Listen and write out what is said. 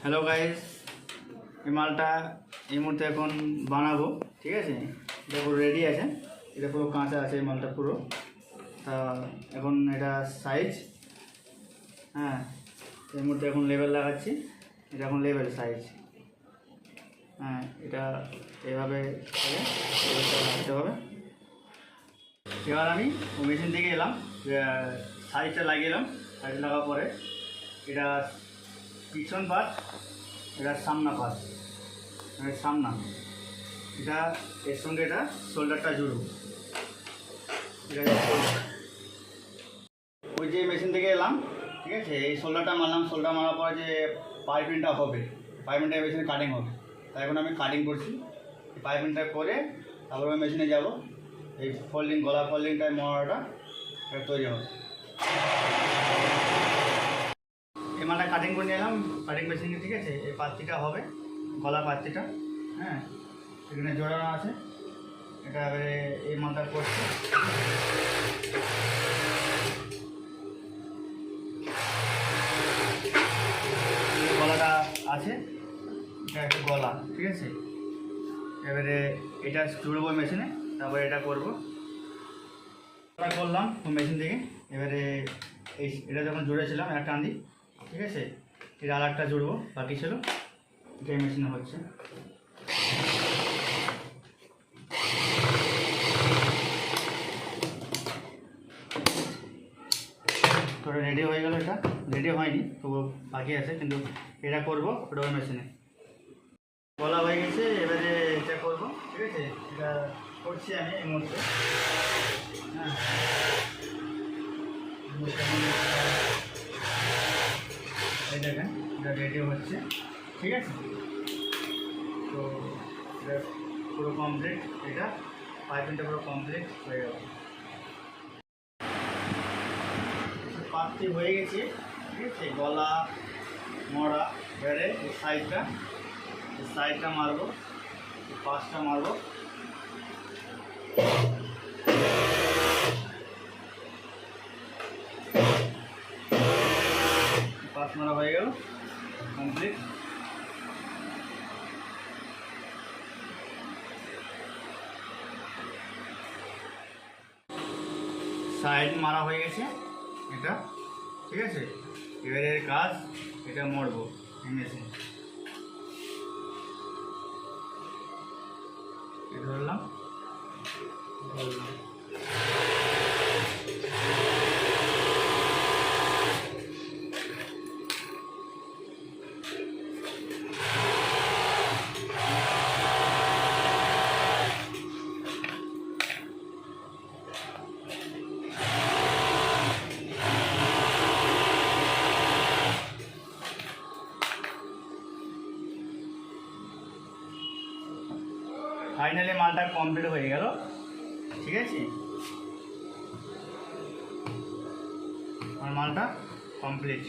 Hello guys, এই মালটা এই মুহূর্তে এখন বানাবো। ঠিক আছে, এটা পুরো রেডি আছে, এটা পুরো কাঁচা আছে এই মালটা পুরো। তা এখন এটা সাইজ, হ্যাঁ এই মুহূর্তে এখন লেবেল লাগাচ্ছি। এটা এখন লেবেল সাইজ, হ্যাঁ এটা এভাবে লাগাতে হবে। এবার আমি মেশিন থেকে এলাম, সাইজটা লাগিয়ে এলাম। সাইজ লাগার পরে এটা পিছন পাশ, এটা সামনা পাশ, সামনা, এটা এর সঙ্গে এটা শোল্ডারটা জুড়ব। ঠিক আছে, ওই যে মেশিন থেকে এলাম, ঠিক আছে, এই শোল্ডারটা মারলাম। শোল্ডার মারার পরে যে পাইপিংটা হবে, পাইপিংটা মেশিনে কাটিং হবে। তাই এখন আমি কাটিং করছি। পাইপিংটা করে তারপরে ওই মেশিনে যাব। এই ফোল্ডিং, গলা ফোল্ডিংটায় মরাটা তৈরি হবে। এই মালটা কাটিং করে নিয়ে এলাম কাটিং মেশিনে। ঠিক আছে, এই পাত্তিটা হবে গলা পাত্তিটা, হ্যাঁ এখানে জোড়ানো আছে। এটা এবারে এই মালটা করছি। গলাটা আছে, এটা একটা গলা। ঠিক আছে, এবারে এটা জুড়বো মেশিনে, তারপরে এটা করবো। এটা করলাম মেশিন থেকে। এবারে এটা যখন জুড়েছিলাম একটা টান, ঠিক আছে, এটা আর একটা জুড়বো, বাকি ছিল। এটাই মেশিনে হচ্ছে। তো রেডি হয়ে গেল। এটা রেডি হয়নি, তবু বাকি আছে, কিন্তু এটা করবো ওটা ওই মেশিনে। বলা হয়ে গেছে, এবারে এটা করবো। ঠিক আছে, এটা করছি আমি এই মুহূর্তে। হ্যাঁ এই দেখেন, এটা রেডি হচ্ছে। ঠিক আছে, তো এটা পুরো কমপ্লিট। এটা পাইপিংটা পুরো কমপ্লিট হয়ে গেল। পাত্তি হয়ে গেছে। ঠিক আছে, গলা মরা, এবারে এই সাইডটা মারবো, পাশটা মারবো। পাশ মারা হয়ে গেল, কমপ্লিট। সাইড মারা হয়ে গেছে এটা। ঠিক আছে, এবারে কাজ এটা মরবো মেশিন। ধরলাম, ফাইনালি মালটা কমপ্লিট হয়ে গেল। ঠিক আছে, আমার মালটা কমপ্লিট।